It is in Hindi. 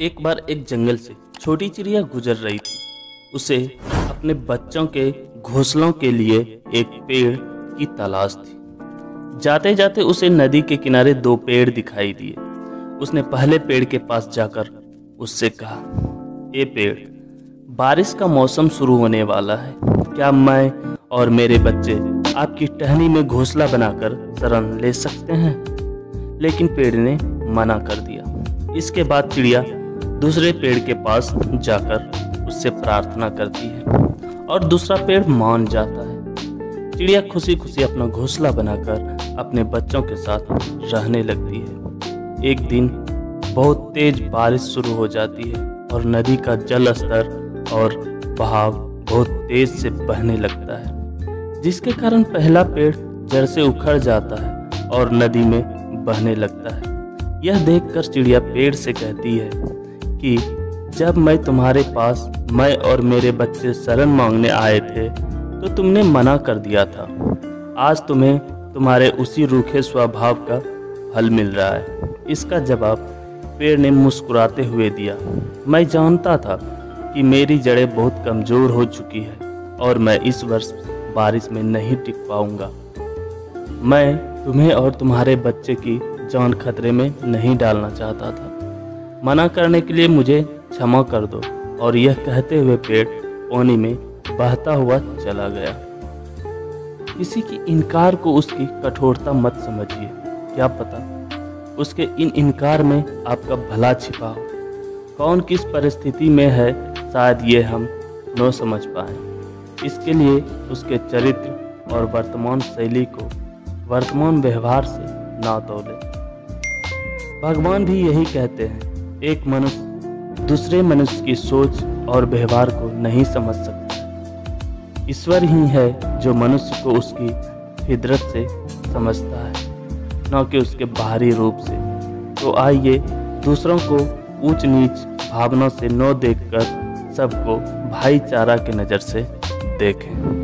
एक बार एक जंगल से छोटी चिड़िया गुजर रही थी। उसे अपने बच्चों के घोंसलों के लिए एक पेड़ की तलाश थी। जाते जाते उसे नदी के किनारे दो पेड़ दिखाई दिए। उसने पहले पेड़ के पास जाकर उससे कहा, ए पेड़, बारिश का मौसम शुरू होने वाला है। क्या मैं और मेरे बच्चे आपकी टहनी में घोंसला बनाकर शरण ले सकते हैं? लेकिन पेड़ ने मना कर दिया। इसके बाद चिड़िया दूसरे पेड़ के पास जाकर उससे प्रार्थना करती है और दूसरा पेड़ मान जाता है। चिड़िया खुशी खुशी अपना घोंसला बनाकर अपने बच्चों के साथ रहने लगती है। एक दिन बहुत तेज बारिश शुरू हो जाती है और नदी का जल स्तर और बहाव बहुत तेज से बहने लगता है, जिसके कारण पहला पेड़ जड़ से उखड़ जाता है और नदी में बहने लगता है। यह देखकर चिड़िया पेड़ से कहती है कि जब मैं तुम्हारे पास मैं और मेरे बच्चे शरण मांगने आए थे तो तुमने मना कर दिया था। आज तुम्हें तुम्हारे उसी रूखे स्वभाव का फल मिल रहा है। इसका जवाब पेड़ ने मुस्कुराते हुए दिया। मैं जानता था कि मेरी जड़ें बहुत कमज़ोर हो चुकी है और मैं इस वर्ष बारिश में नहीं टिक पाऊंगा। मैं तुम्हें और तुम्हारे बच्चे की जान खतरे में नहीं डालना चाहता था। मना करने के लिए मुझे क्षमा कर दो। और यह कहते हुए पेड़ पानी में बहता हुआ चला गया। किसी की इनकार को उसकी कठोरता मत समझिए। क्या पता उसके इन इनकार में आपका भला छिपा हो। कौन किस परिस्थिति में है, शायद ये हम न समझ पाए। इसके लिए उसके चरित्र और वर्तमान शैली को वर्तमान व्यवहार से ना तौले। भगवान भी यही कहते हैं, एक मनुष्य दूसरे मनुष्य की सोच और व्यवहार को नहीं समझ सकता। ईश्वर ही है जो मनुष्य को उसकी फितरत से समझता है, न कि उसके बाहरी रूप से। तो आइए दूसरों को ऊंच नीच भावना से न देखकर सबको भाईचारा की नज़र से देखें।